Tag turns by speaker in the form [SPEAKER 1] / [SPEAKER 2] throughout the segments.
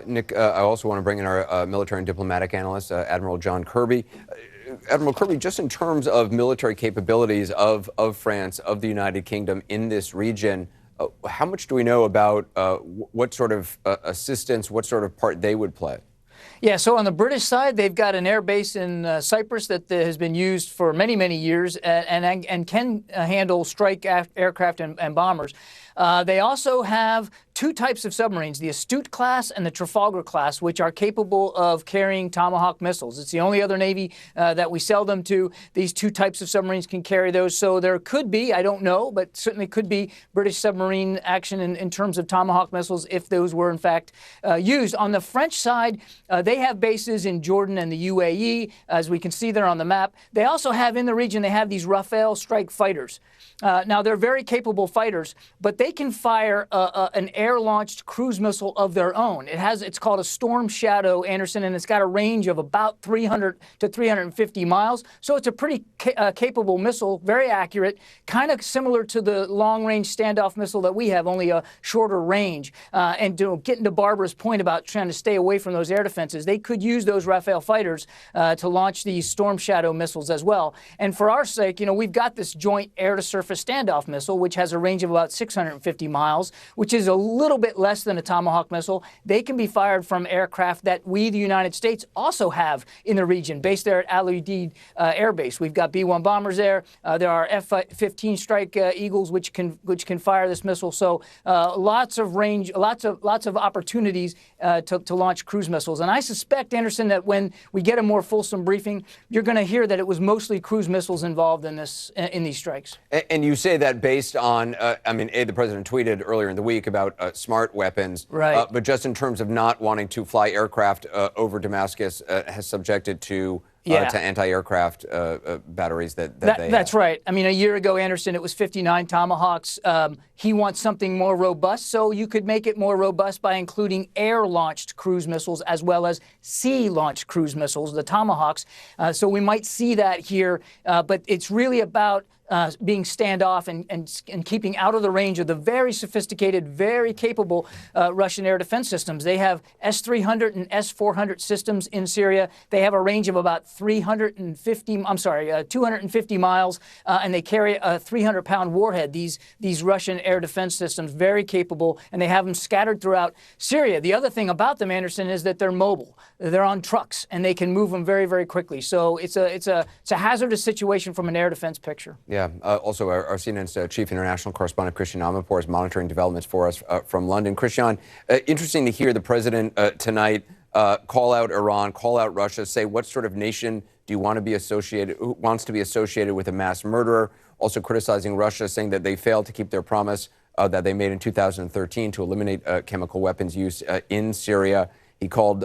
[SPEAKER 1] Nick, I also want to bring in our military and diplomatic analyst, Admiral John Kirby. Admiral Kirby, just in terms of military capabilities of France, of the United Kingdom in this region, how much do we know about what sort of assistance, what sort of part they would play?
[SPEAKER 2] Yeah, so on the British side, they've got an air base in Cyprus that has been used for many, many years and can handle strike aircraft and bombers. They also have two types of submarines, the Astute class and the Trafalgar class, which are capable of carrying Tomahawk missiles. It's the only other Navy that we sell them to. These two types of submarines can carry those. So there could be, I don't know, but certainly could be British submarine action in terms of Tomahawk missiles if those were in fact used. On the French side, they have bases in Jordan and the UAE, as we can see there on the map. They also have in the region, they have these Rafale strike fighters. Now, they're very capable fighters, but they can fire an air-launched cruise missile of their own. It's called a Storm Shadow, Anderson, and it's got a range of about 300 to 350 miles. So it's a pretty capable missile, very accurate, kind of similar to the long-range standoff missile that we have, only a shorter range. And getting to Barbara's point about trying to stay away from those air defenses, they could use those Rafale fighters to launch these Storm Shadow missiles as well. And for our sake, we've got this joint air-to-surface standoff missile, which has a range of about 650 miles, which is a little bit less than a Tomahawk missile. They can be fired from aircraft that we, the United States, also have in the region, based there at Al Udeid Air Base. We've got B-1 bombers there. There are F-15 Strike Eagles, which can fire this missile. So lots of range, lots of opportunities to launch cruise missiles. And I suspect, Anderson, that when we get a more fulsome briefing, you're going to hear that it was mostly cruise missiles involved in these strikes.
[SPEAKER 1] And you say that based on, the president tweeted earlier in the week about smart weapons.
[SPEAKER 2] Right.
[SPEAKER 1] But just in terms of not wanting to fly aircraft over Damascus, has subjected to anti-aircraft batteries that they have.
[SPEAKER 2] That's right. A year ago, Anderson, it was 59 Tomahawks. He wants something more robust, so you could make it more robust by including air-launched cruise missiles as well as sea-launched cruise missiles, the Tomahawks. So we might see that here, but it's really about being standoff and keeping out of the range of the very sophisticated, very capable Russian air defense systems. They have S-300 and S-400 systems in Syria. They have a range of about 250 miles, and they carry a 300-pound warhead. These Russian air defense systems, very capable, and they have them scattered throughout Syria. The other thing about them, Anderson, is that they're mobile. They're on trucks, and they can move them very, very quickly. So it's a hazardous situation from an air defense picture.
[SPEAKER 1] Yeah. Also, our CNN's chief international correspondent, Christian Amanpour, is monitoring developments for us from London. Christian, interesting to hear the president tonight call out Iran, call out Russia, say what sort of nation do you want to be associated, who wants to be associated with a mass murderer, also criticizing Russia, saying that they failed to keep their promise that they made in 2013 to eliminate chemical weapons use in Syria. He called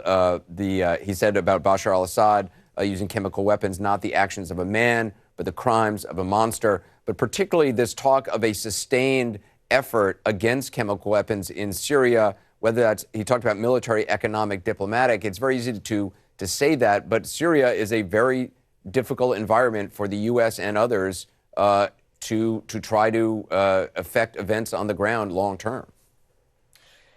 [SPEAKER 1] he said about Bashar al-Assad using chemical weapons, not the actions of a man, but the crimes of a monster. But particularly this talk of a sustained effort against chemical weapons in Syria, whether that's, he talked about military, economic, diplomatic. It's very easy to say that, but Syria is a very difficult environment for the U.S. and others to try to affect events on the ground long term.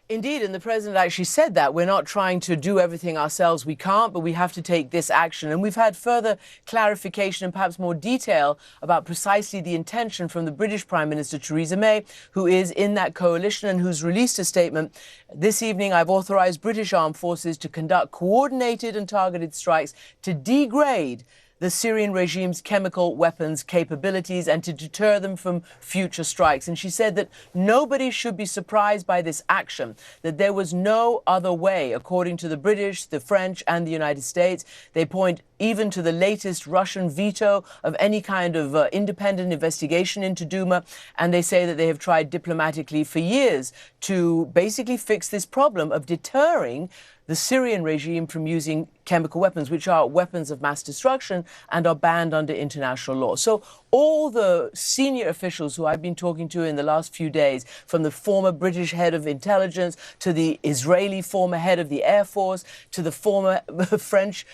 [SPEAKER 3] Indeed, and the president actually said that. We're not trying to do everything ourselves. We can't, but we have to take this action. And we've had further clarification and perhaps more detail about precisely the intention from the British Prime Minister, Theresa May, who is in that coalition and who's released a statement. This evening, I've authorized British armed forces to conduct coordinated and targeted strikes to degrade the Syrian regime's chemical weapons capabilities and to deter them from future strikes. And she said that nobody should be surprised by this action, that there was no other way, according to the British, the French and the United States. They point even to the latest Russian veto of any kind of independent investigation into Duma. And they say that they have tried diplomatically for years to basically fix this problem of deterring the Syrian regime from using chemical weapons, which are weapons of mass destruction and are banned under international law. So all the senior officials who I've been talking to in the last few days, from the former British head of intelligence to the Israeli former head of the Air Force to the former French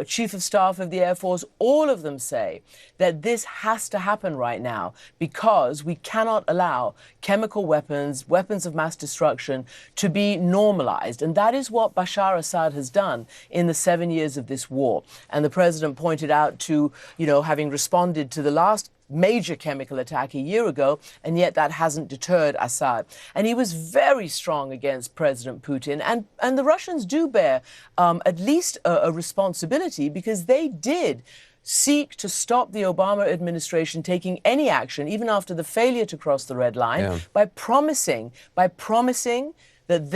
[SPEAKER 3] chief of staff of the Air Force, all of them say that this has to happen right now because we cannot allow chemical weapons, weapons of mass destruction, to be normalized. And that is what Bashar Assad has done in the 7 years of this war. And the president pointed out to, having responded to the last major chemical attack a year ago, and yet that hasn't deterred Assad. And he was very strong against President Putin. And the Russians do bear at least a responsibility, because they did seek to stop the Obama administration taking any action, even after the failure to cross the red line, by promising that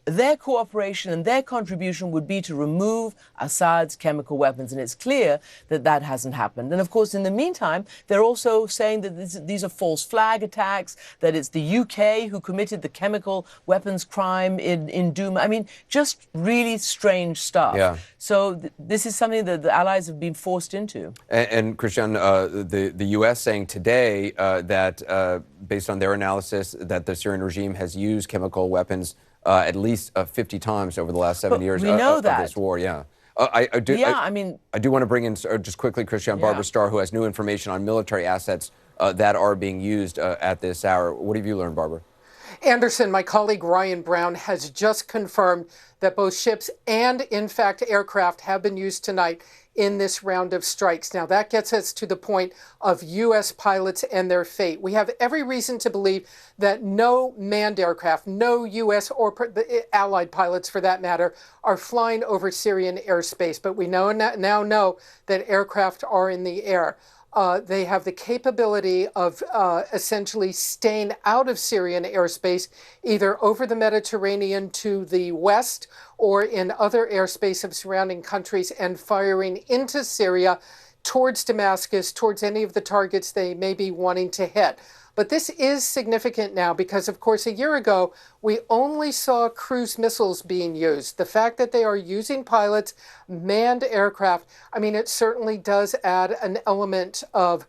[SPEAKER 3] their cooperation and their contribution would be to remove Assad's chemical weapons. And it's clear that that hasn't happened. And of course, in the meantime, they're also saying that these are false flag attacks, that it's the UK who committed the chemical weapons crime in Douma. I mean, just really strange stuff.
[SPEAKER 1] Yeah.
[SPEAKER 3] So this is something that the Allies have been forced into.
[SPEAKER 1] And Christian, the U.S. saying today that, based on their analysis, that the Syrian regime has used chemical weapons at least 50 times over the last 7 years of this war. Yeah. I do want to bring in just quickly, Christian, Barbara Starr, who has new information on military assets that are being used at this hour. What have you learned, Barbara?
[SPEAKER 4] Anderson, my colleague Ryan Brown has just confirmed that both ships and, in fact, aircraft have been used tonight in this round of strikes. Now, that gets us to the point of U.S. pilots and their fate. We have every reason to believe that no manned aircraft, no U.S. or allied pilots, for that matter, are flying over Syrian airspace. But we now know that aircraft are in the air. They have the capability of essentially staying out of Syrian airspace, either over the Mediterranean to the west or in other airspace of surrounding countries, and firing into Syria towards Damascus, towards any of the targets they may be wanting to hit. But this is significant now because, of course, a year ago, we only saw cruise missiles being used. The fact that they are using pilots, manned aircraft, I mean, it certainly does add an element of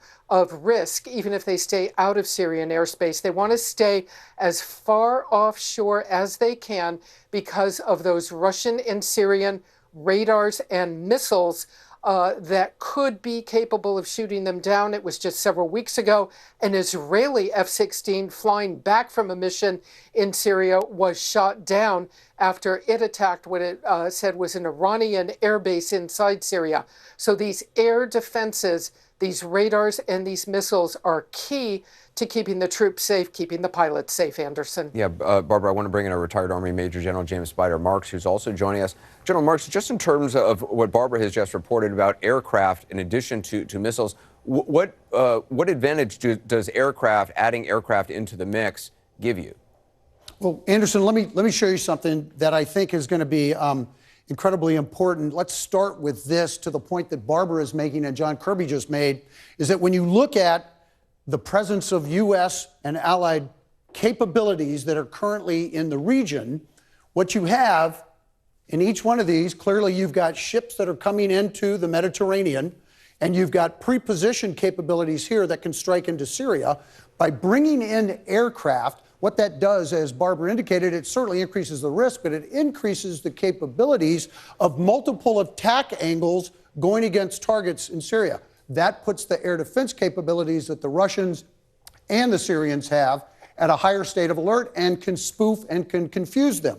[SPEAKER 4] risk, even if they stay out of Syrian airspace. They want to stay as far offshore as they can because of those Russian and Syrian radars and missiles that could be capable of shooting them down. It was just several weeks ago, an Israeli F-16 flying back from a mission in Syria was shot down after it attacked what it said was an Iranian airbase inside Syria. So these air defenses, these radars and these missiles are key to keeping the troops safe, keeping the pilots safe, Anderson.
[SPEAKER 1] Yeah, Barbara, I want to bring in our retired Army Major General James Spider Marks, who's also joining us. General Marks, just in terms of what Barbara has just reported about aircraft in addition to missiles, what advantage does adding aircraft into the mix give you?
[SPEAKER 5] Well, Anderson, let me show you something that I think is going to be incredibly important. Let's start with this, to the point that Barbara is making and John Kirby just made, is that when you look at the presence of U.S. and allied capabilities that are currently in the region, what you have in each one of these, clearly you've got ships that are coming into the Mediterranean, and you've got pre-positioned capabilities here that can strike into Syria. By bringing in aircraft, what that does, as Barbara indicated, it certainly increases the risk, but it increases the capabilities of multiple attack angles going against targets in Syria. That puts the air defense capabilities that the Russians and the Syrians have at a higher state of alert and can spoof and can confuse them.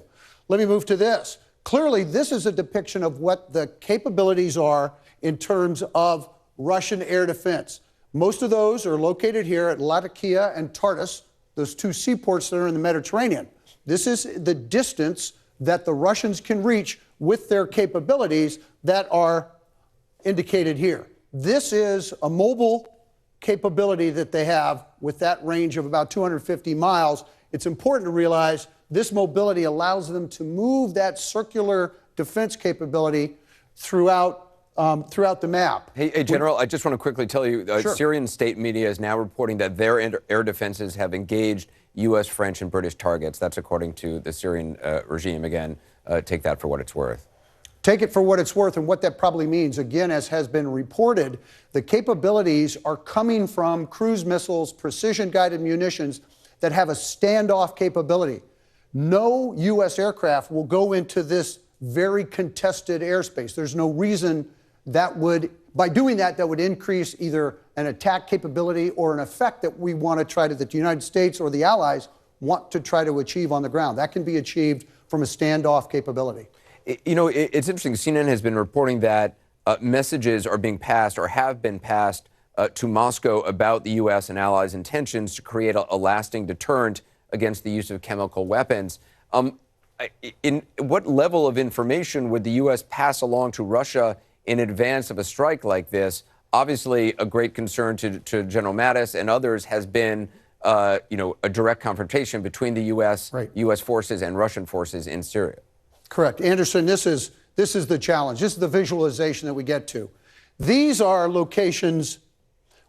[SPEAKER 5] Let me move to this. Clearly, this is a depiction of what the capabilities are in terms of Russian air defense. Most of those are located here at Latakia and Tartus, those two seaports that are in the Mediterranean. This is the distance that the Russians can reach with their capabilities that are indicated here. This is a mobile capability that they have with that range of about 250 miles. It's important to realize this mobility allows them to move that circular defense capability throughout the map.
[SPEAKER 1] Hey, General, I just want to quickly tell you,
[SPEAKER 5] Sure.
[SPEAKER 1] Syrian state media is now reporting that their air defenses have engaged U.S., French, and British targets. That's according to the Syrian regime. Again, take that for what it's worth.
[SPEAKER 5] take it for what it's worth and what that probably means. Again, as has been reported, the capabilities are coming from cruise missiles, precision-guided munitions that have a standoff capability. No U.S. aircraft will go into this very contested airspace. There's no reason that would, by doing that, that would increase either an attack capability or an effect that we want to try to, that the United States or the allies want to try to achieve on the ground. That can be achieved from a standoff capability.
[SPEAKER 1] You know, it's interesting. CNN has been reporting that messages are being passed or have been passed to Moscow about the U.S. and allies' intentions to create a lasting deterrent against the use of chemical weapons. In what level of information would the U.S. pass along to Russia in advance of a strike like this? Obviously, a great concern to General Mattis and others has been, a direct confrontation between the U.S.
[SPEAKER 5] Right.
[SPEAKER 1] U.S. forces and Russian forces in Syria.
[SPEAKER 5] Correct. Anderson, this is the challenge. This is the visualization that we get to. These are locations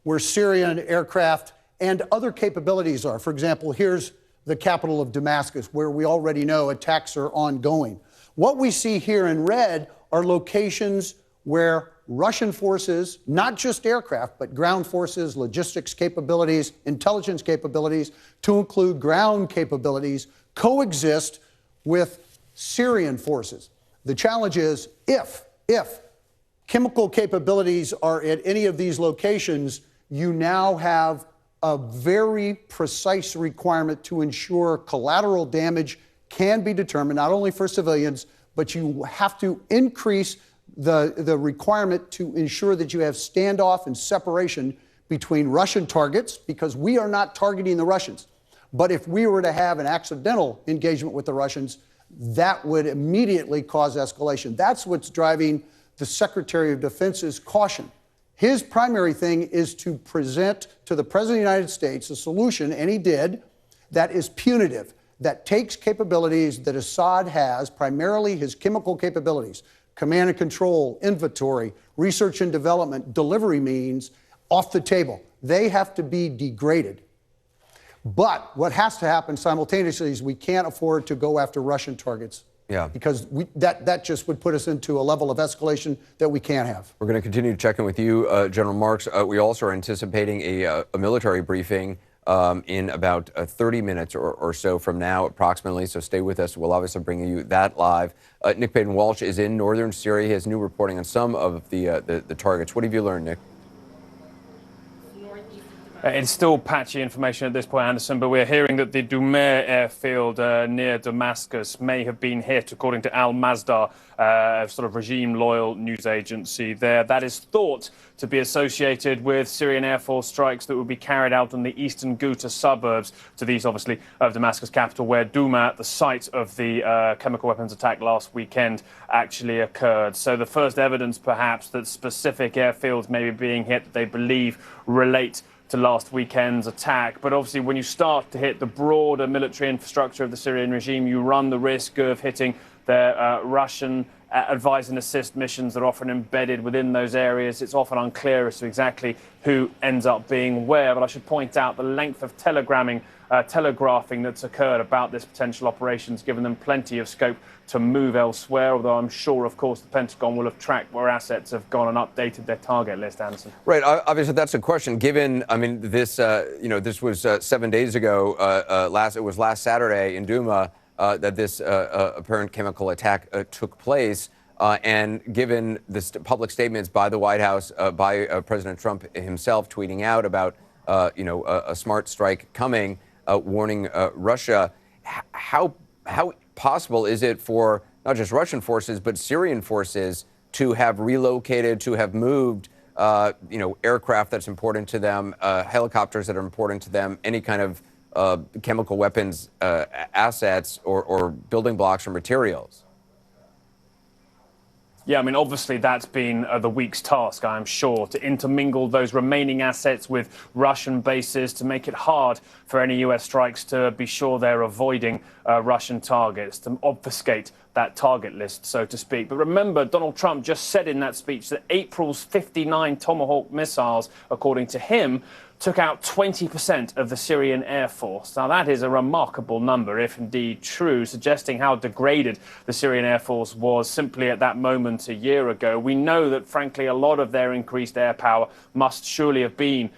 [SPEAKER 5] where Syrian aircraft and other capabilities are. For example, here's the capital of Damascus, where we already know attacks are ongoing. What we see here in red are locations where Russian forces, not just aircraft, but ground forces, logistics capabilities, intelligence capabilities, to include ground capabilities, coexist with Syrian forces. The challenge is if chemical capabilities are at any of these locations, you now have a very precise requirement to ensure collateral damage can be determined, not only for civilians, but you have to increase the requirement to ensure that you have standoff and separation between Russian targets, because we are not targeting the Russians. But if we were to have an accidental engagement with the Russians, that would immediately cause escalation. That's what's driving the Secretary of Defense's caution. His primary thing is to present to the President of the United States a solution, and he did, that is punitive, that takes capabilities that Assad has, primarily his chemical capabilities, command and control, inventory, research and development, delivery means, off the table. They have to be degraded. But what has to happen simultaneously is we can't afford to go after Russian targets.
[SPEAKER 1] Yeah.
[SPEAKER 5] Because that just would put us into a level of escalation that we can't have.
[SPEAKER 1] We're going to continue to check in with you, General Marks. We also are anticipating a military briefing in about 30 minutes or so from now, approximately. So stay with us. We'll obviously bring you that live. Nick Baden-Walsh is in northern Syria. He has new reporting on some of the targets. What have you learned, Nick?
[SPEAKER 6] It's still patchy information at this point, Anderson, but we're hearing that the Dumer airfield near Damascus may have been hit, according to Al-Masdar, a sort of regime-loyal news agency there. That is thought to be associated with Syrian Air Force strikes that would be carried out in the eastern Ghouta suburbs to the east, obviously, of Damascus capital, where Douma, the site of the chemical weapons attack last weekend, actually occurred. So the first evidence, perhaps, that specific airfields may be being hit that they believe relate to last weekend's attack. But obviously, when you start to hit the broader military infrastructure of the Syrian regime, you run the risk of hitting their Russian advise and assist missions that are often embedded within those areas. It's often unclear as to exactly who ends up being where. But I should point out the length of telegraphing that's occurred about this potential operation has given them plenty of scope to move elsewhere, although I'm sure, of course, the Pentagon will have tracked where assets have gone and updated their target list, Anderson.
[SPEAKER 1] Right. Obviously, that's a question. Given, I mean, this, this was 7 days ago. It was last Saturday in Douma that this apparent chemical attack took place. And given the public statements by the White House, by President Trump himself tweeting out about, a smart strike coming, warning Russia, how possible is it for not just Russian forces, but Syrian forces to have relocated, to have moved, aircraft that's important to them, helicopters that are important to them, any kind of chemical weapons assets or building blocks or materials?
[SPEAKER 6] Yeah, I mean, obviously that's been the week's task, I'm sure, to intermingle those remaining assets with Russian bases to make it hard for any US strikes to be sure they're avoiding Russian targets, to obfuscate that target list, so to speak. But remember, Donald Trump just said in that speech that April's 59 Tomahawk missiles, according to him, took out 20% of the Syrian Air Force. Now, that is a remarkable number, if indeed true, suggesting how degraded the Syrian Air Force was simply at that moment a year ago. We know that, frankly, a lot of their increased air power must surely have been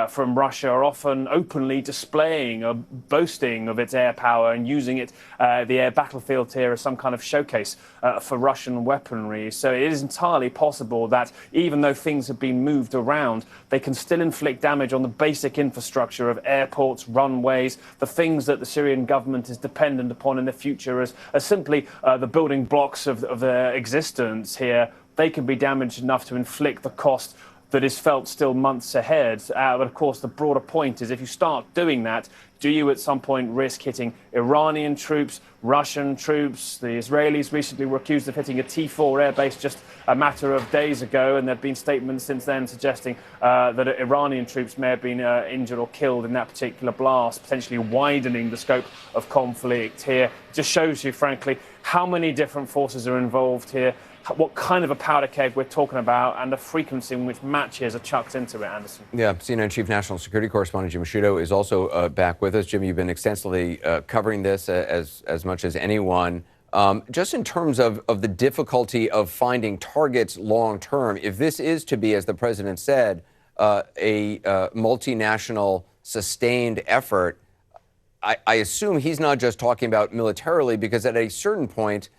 [SPEAKER 6] from Russia, often openly displaying or boasting of its air power and using it, the air battlefield here, as some kind of showcase for Russian weaponry. So it is entirely possible that even though things have been moved around, they can still inflict damage on the basic infrastructure of airports, runways, the things that the Syrian government is dependent upon in the future as simply the building blocks of their existence here. They can be damaged enough to inflict the cost that is felt still months ahead. But of course, the broader point is if you start doing that, do you at some point risk hitting Iranian troops, Russian troops? The Israelis recently were accused of hitting a T4 airbase just a matter of days ago, and there have been statements since then suggesting that Iranian troops may have been injured or killed in that particular blast, potentially widening the scope of conflict here. It just shows you, frankly, how many different forces are involved here, what kind of a powder keg we're talking about, and the frequency in which matches are chucked into it, Anderson.
[SPEAKER 1] Yeah, CNN Chief National Security Correspondent Jim Sciutto is also back with us. Jim, you've been extensively covering this as much as anyone. Just in terms of the difficulty of finding targets long term, if this is to be, as the president said, a multinational sustained effort, I assume he's not just talking about militarily, because at a certain point,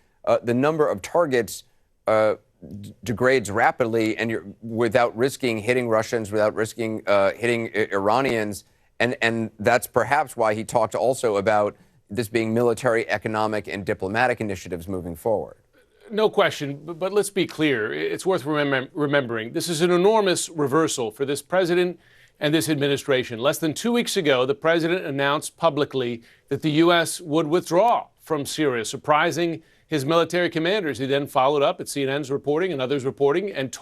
[SPEAKER 1] the number of targets degrades rapidly, and you're without risking hitting Russians, without risking hitting Iranians, and that's perhaps why he talked also about this being military, economic, and diplomatic initiatives moving forward.
[SPEAKER 7] No question, but let's be clear. It's worth remembering this is an enormous reversal for this president and this administration. Less than 2 weeks ago, the president announced publicly that the U.S. would withdraw from Syria, surprising his military commanders. He then followed up at CNN's reporting and others reporting and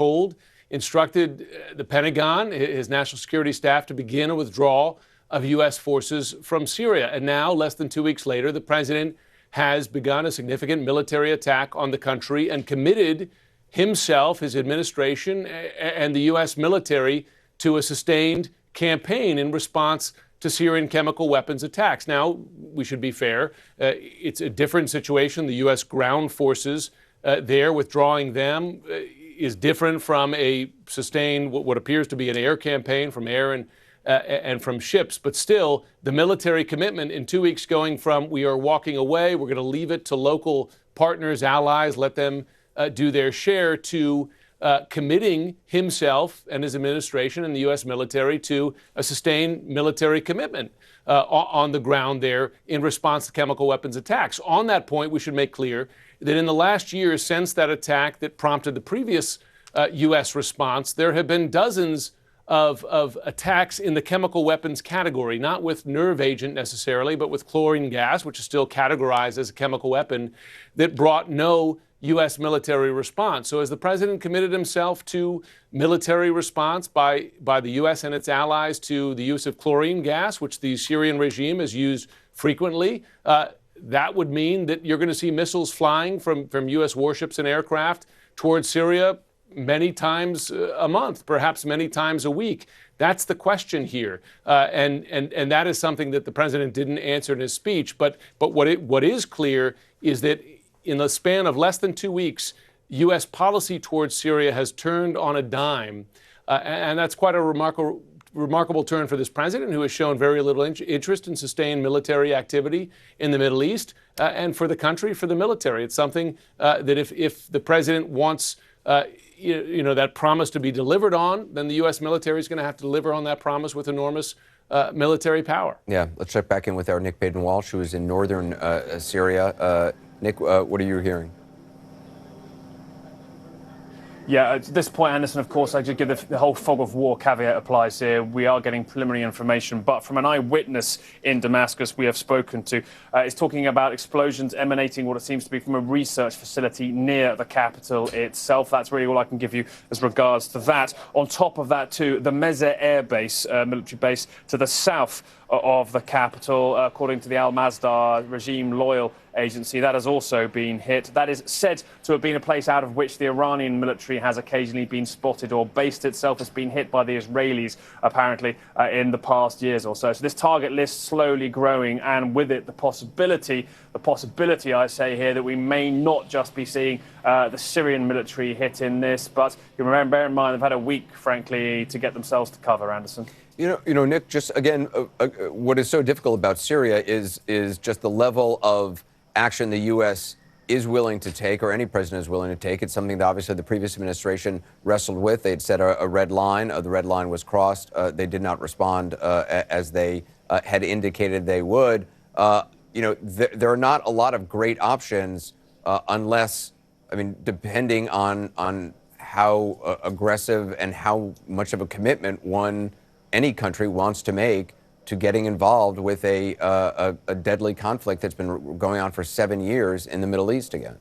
[SPEAKER 7] instructed the Pentagon, his national security staff, to begin a withdrawal of U.S. forces from Syria. And now, less than 2 weeks later, the president has begun a significant military attack on the country and committed himself, his administration, and the U.S. military to a sustained campaign in response to Syrian chemical weapons attacks. Now, we should be fair. It's a different situation. The U.S. ground forces there, withdrawing them, is different from a sustained, what appears to be an air campaign from air and from ships. But still, the military commitment in 2 weeks going from we are walking away, we're going to leave it to local partners, allies, let them do their share, to committing himself and his administration and the U.S. military to a sustained military commitment on the ground there in response to chemical weapons attacks. On that point, we should make clear that in the last year since that attack that prompted the previous U.S. response, there have been dozens of attacks in the chemical weapons category, not with nerve agent necessarily, but with chlorine gas, which is still categorized as a chemical weapon, that brought no U.S. military response. So as the president committed himself to military response by the U.S. and its allies to the use of chlorine gas, which the Syrian regime has used frequently, that would mean that you're going to see missiles flying from U.S. warships and aircraft towards Syria many times a month, perhaps many times a week. That's the question here. And that is something that the president didn't answer in his speech. But what is clear is that in the span of less than 2 weeks, U.S. policy towards Syria has turned on a dime. And that's quite a remarkable turn for this president, who has shown very little interest in sustained military activity in the Middle East, and for the country, for the military. It's something that if the president wants that promise to be delivered on, then the U.S. military is going to have to deliver on that promise with enormous military power.
[SPEAKER 1] Yeah, let's check back in with our Nick Baden-Walsh, who is in northern Syria. Nick, what are you hearing?
[SPEAKER 6] Yeah, at this point, Anderson, of course, I just give the whole fog of war caveat applies here. We are getting preliminary information, but from an eyewitness in Damascus we have spoken to, is talking about explosions emanating what it seems to be from a research facility near the capital itself. That's really all I can give you as regards to that. On top of that, too, the Meze Air Base, military base to the south of the capital. According to the Al-Masdar regime-loyal agency, that has also been hit. That is said to have been a place out of which the Iranian military has occasionally been spotted or based itself. Has been hit by the Israelis, apparently, in the past years or so. So this target list slowly growing, and with it the possibility, I say here, that we may not just be seeing the Syrian military hit in this, but you remember, bear in mind, they've had a week, frankly, to get themselves to cover, Anderson.
[SPEAKER 1] You know, Nick, just again, what is so difficult about Syria is just the level of action the U.S. is willing to take, or any president is willing to take. It's something that obviously the previous administration wrestled with. They had set a red line. The red line was crossed. They did not respond as they had indicated they would. You know, there are not a lot of great options unless, I mean, depending on how aggressive and how much of a commitment any country wants to make to getting involved with a deadly conflict that's been going on for 7 years in the Middle East again.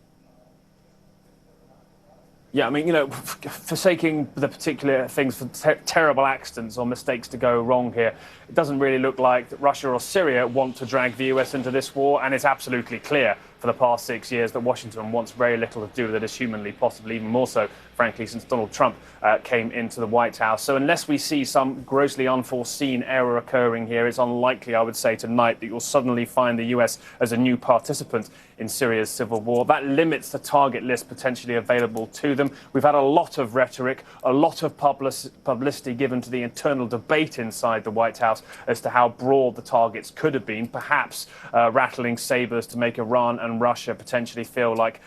[SPEAKER 6] Yeah, I mean, you know, forsaking the particular things for terrible accidents or mistakes to go wrong here, it doesn't really look like that Russia or Syria want to drag the US into this war, and it's absolutely clear for the past 6 years that Washington wants very little to do with it as humanly, possibly even more so, frankly, since Donald Trump came into the White House. So unless we see some grossly unforeseen error occurring here, it's unlikely, I would say, tonight that you'll suddenly find the US as a new participant in Syria's civil war. That limits the target list potentially available to them. We've had a lot of rhetoric, a lot of publicity given to the internal debate inside the White House as to how broad the targets could have been, perhaps rattling sabers to make Iran and Russia potentially feel like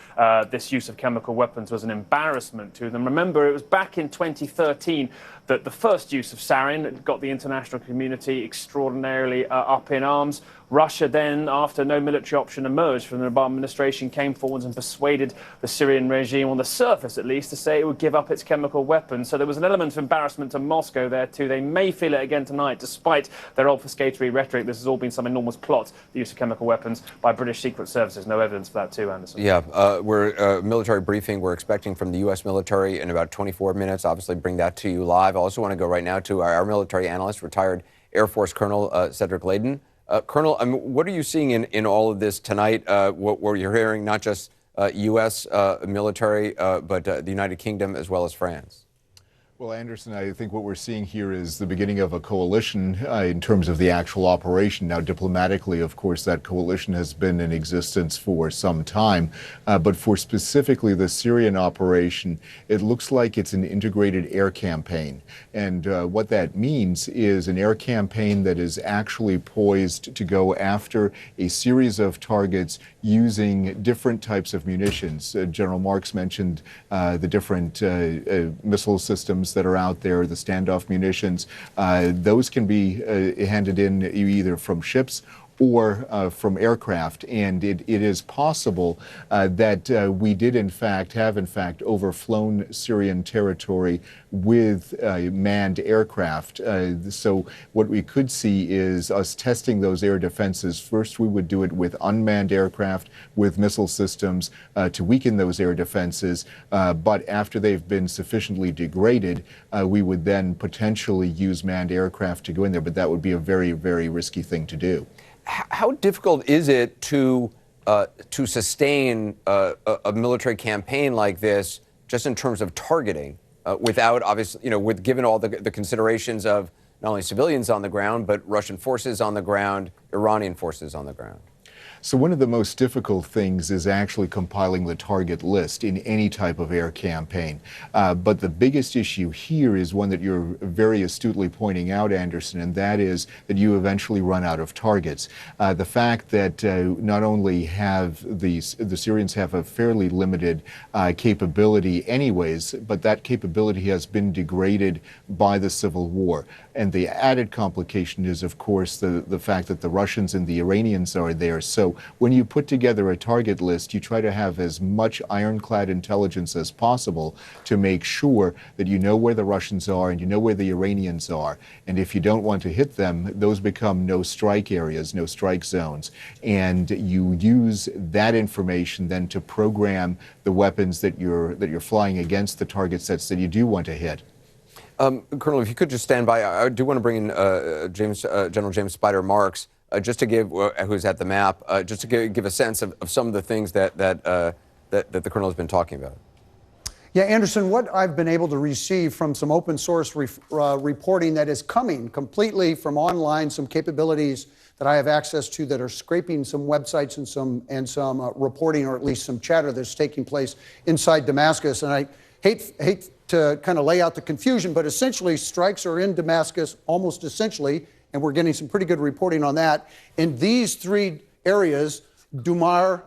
[SPEAKER 6] this use of chemical weapons was an embarrassment to them. Remember, it was back in 2013 that the first use of sarin got the international community extraordinarily up in arms. Russia then, after no military option emerged from the Obama administration, came forwards and persuaded the Syrian regime, on the surface at least, to say it would give up its chemical weapons. So there was an element of embarrassment to Moscow there too. They may feel it again tonight, despite their obfuscatory rhetoric. This has all been some enormous plot, the use of chemical weapons by British secret services. No evidence for that too, Anderson.
[SPEAKER 1] Yeah, we're military briefing we're expecting from the U.S. military in about 24 minutes. Obviously, bring that to you live. I also want to go right now to our military analyst, retired Air Force Colonel Cedric Layden. Colonel, I mean, what are you seeing in all of this tonight? What you're hearing, not just U.S. military, but the United Kingdom as well as France?
[SPEAKER 8] Well, Anderson, I think what we're seeing here is the beginning of a coalition in terms of the actual operation. Now, diplomatically, of course, that coalition has been in existence for some time. But for specifically the Syrian operation, it looks like it's an integrated air campaign. And what that means is an air campaign that is actually poised to go after a series of targets using different types of munitions. General Marks mentioned the different missile systems that are out there, the standoff munitions. Those can be handed in either from ships or from aircraft, and it is possible that we did have overflown Syrian territory with manned aircraft. So what we could see is us testing those air defenses. First, we would do it with unmanned aircraft, with missile systems to weaken those air defenses. But after they've been sufficiently degraded, we would then potentially use manned aircraft to go in there. But that would be a very, very risky thing to do.
[SPEAKER 1] How difficult is it to sustain a military campaign like this, just in terms of targeting, without obviously, with given all the considerations of not only civilians on the ground, but Russian forces on the ground, Iranian forces on the ground?
[SPEAKER 8] So one of the most difficult things is actually compiling the target list in any type of air campaign. But the biggest issue here is one that you're very astutely pointing out, Anderson, and that is that you eventually run out of targets. The fact that not only have the Syrians have a fairly limited capability anyways, but that capability has been degraded by the civil war. And the added complication is, of course, the fact that the Russians and the Iranians are there. So when you put together a target list, you try to have as much ironclad intelligence as possible to make sure that you know where the Russians are and you know where the Iranians are. And if you don't want to hit them, those become no strike areas, no strike zones. And you use that information then to program the weapons that you're flying against the target sets that you do want to hit.
[SPEAKER 1] Colonel, if you could just stand by, I do want to bring in General James Spider Marks, just to give, who's at the map, just to give a sense of some of the things that the Colonel has been talking about.
[SPEAKER 5] Yeah, Anderson, what I've been able to receive from some open source reporting that is coming completely from online, some capabilities that I have access to that are scraping some websites and some reporting, or at least some chatter that's taking place inside Damascus. And I hate to kind of lay out the confusion, but essentially strikes are in Damascus, almost essentially, and we're getting some pretty good reporting on that. In these three areas, Dumar,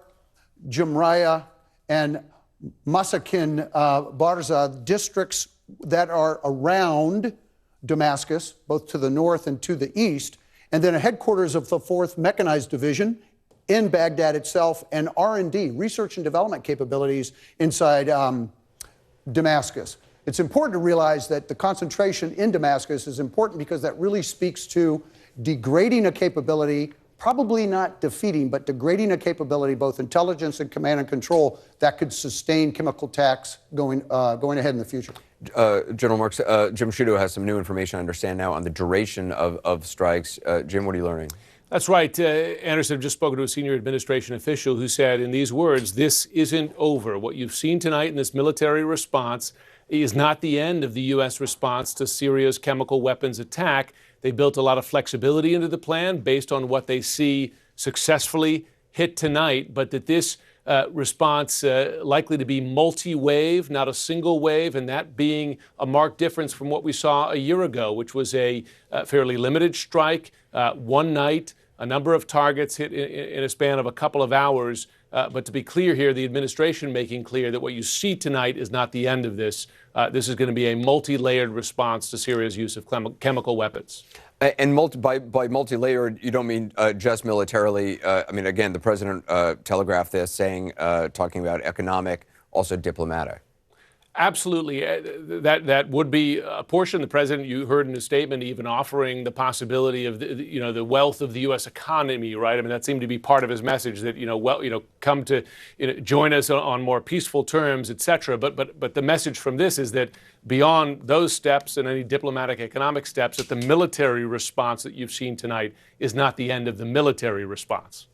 [SPEAKER 5] Jumraya, and Masakin Barza, districts that are around Damascus, both to the north and to the east, and then a headquarters of the 4th Mechanized Division in Baghdad itself, and R&D, research and development capabilities inside Damascus. It's important to realize that the concentration in Damascus is important because that really speaks to degrading a capability, probably not defeating, but degrading a capability, both intelligence and command and control, that could sustain chemical attacks going ahead in the future.
[SPEAKER 1] General Marks, Jim Sciutto has some new information, I understand now, on the duration of strikes. Jim, what are you learning?
[SPEAKER 7] That's right. Anderson, I've just spoken to a senior administration official who said in these words, this isn't over. What you've seen tonight in this military response is not the end of the U.S. response to Syria's chemical weapons attack. They built a lot of flexibility into the plan based on what they see successfully hit tonight, but that this response likely to be multi-wave, not a single wave, and that being a marked difference from what we saw a year ago, which was a fairly limited strike, one night, a number of targets hit in a span of a couple of hours. But to be clear here, the administration making clear that what you see tonight is not the end of this. This is going to be a multi-layered response to Syria's use of chemical weapons.
[SPEAKER 1] And by multi-layered, you don't mean just militarily. I mean, again, the president telegraphed this, talking about economic, also diplomatic.
[SPEAKER 7] Absolutely. That would be a portion. The president, you heard in his statement, even offering the possibility of the wealth of the U.S. economy, right? I mean, that seemed to be part of his message that come to join us on more peaceful terms, et cetera. But the message from this is that beyond those steps and any diplomatic economic steps, that the military response that you've seen tonight is not the end of the military response.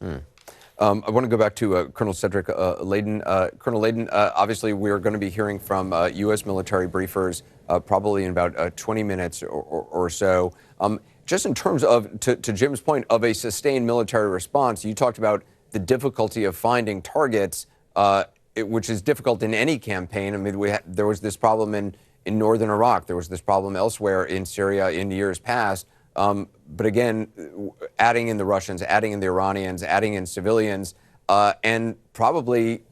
[SPEAKER 1] I want to go back to Colonel Cedric Layden. Colonel Layden, obviously we're going to be hearing from U.S. military briefers probably in about 20 minutes or so. Just in terms of, to Jim's point, of a sustained military response, you talked about the difficulty of finding targets, which is difficult in any campaign. I mean, there was this problem in northern Iraq. There was this problem elsewhere in Syria in years past. But again, adding in the Russians, adding in the Iranians, adding in civilians, and probably,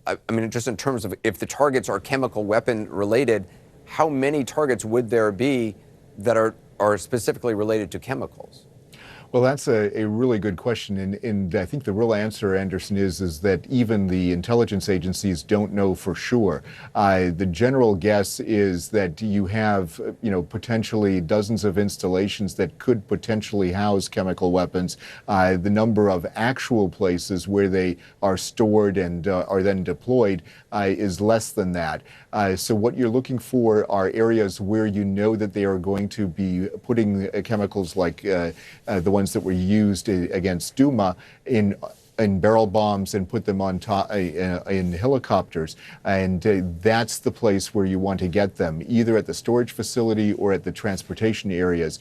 [SPEAKER 1] I mean, just in terms of if the targets are chemical weapon related, how many targets would there be that are specifically related to chemicals?
[SPEAKER 8] Well, that's a really good question, and I think the real answer, Anderson, is that even the intelligence agencies don't know for sure. The general guess is that you have, potentially dozens of installations that could potentially house chemical weapons. The number of actual places where they are stored and are then deployed is less than that. So what you're looking for are areas where you know that they are going to be putting chemicals like the ones that were used against Duma in barrel bombs and put them on top in helicopters, and that's the place where you want to get them, either at the storage facility or at the transportation areas.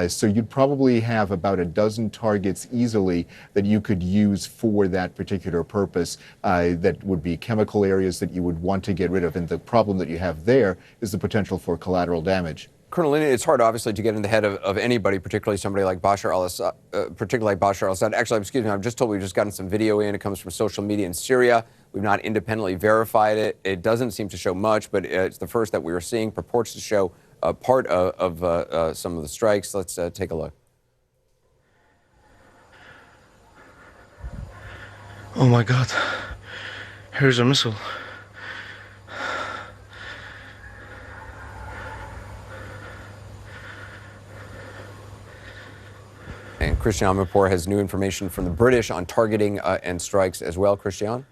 [SPEAKER 8] So you'd probably have about a dozen targets easily that you could use for that particular purpose. That would be chemical areas that you would want to get rid of, and the problem that you have there is the potential for collateral damage.
[SPEAKER 1] Colonel Layden, it's hard, obviously, to get in the head of anybody, particularly somebody like Bashar al-Assad. Actually, excuse me, I'm just told we've just gotten some video in. It comes from social media in Syria. We've not independently verified it. It doesn't seem to show much, but it's the first that we are seeing. Purports to show part of some of the strikes. Let's take a look.
[SPEAKER 9] Oh my God, here's a missile.
[SPEAKER 1] And Christian Amanpour has new information from the British on targeting and strikes as well. Christian?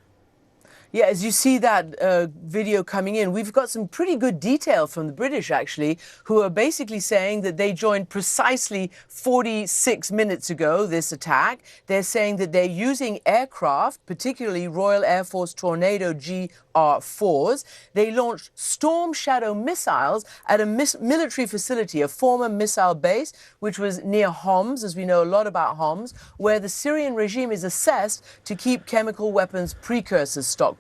[SPEAKER 3] Yeah, as you see that video coming in, we've got some pretty good detail from the British, actually, who are basically saying that they joined precisely 46 minutes ago, this attack. They're saying that they're using aircraft, particularly Royal Air Force Tornado GR4s. They launched Storm Shadow missiles at a military facility, a former missile base, which was near Homs, as we know a lot about Homs, where the Syrian regime is assessed to keep chemical weapons precursors stockpile.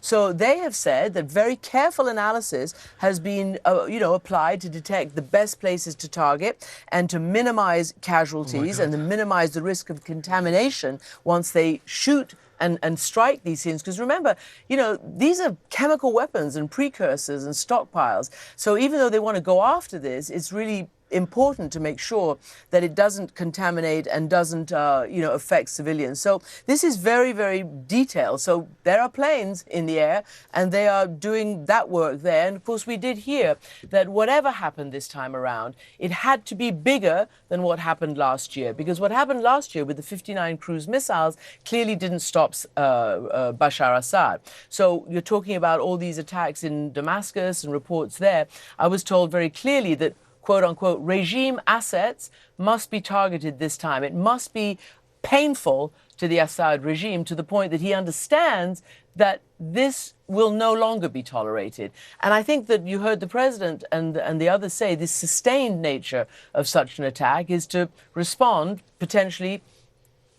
[SPEAKER 3] So they have said that very careful analysis has been, applied to detect the best places to target and to minimize casualties and to minimize the risk of contamination once they shoot and strike these things. Because remember, these are chemical weapons and precursors and stockpiles. So even though they want to go after this, it's really important to make sure that it doesn't contaminate and doesn't, affect civilians. So this is very, very detailed. So there are planes in the air, and they are doing that work there. And of course, we did hear that whatever happened this time around, it had to be bigger than what happened last year, because what happened last year with the 59 cruise missiles clearly didn't stop Bashar Assad. So you're talking about all these attacks in Damascus and reports there. I was told very clearly that, quote unquote, regime assets must be targeted this time. It must be painful to the Assad regime to the point that he understands that this will no longer be tolerated. And I think that you heard the president and the others say this sustained nature of such an attack is to respond potentially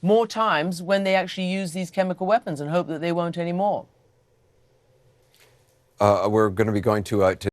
[SPEAKER 3] more times when they actually use these chemical weapons, and hope that they won't anymore.
[SPEAKER 1] We're going to be going to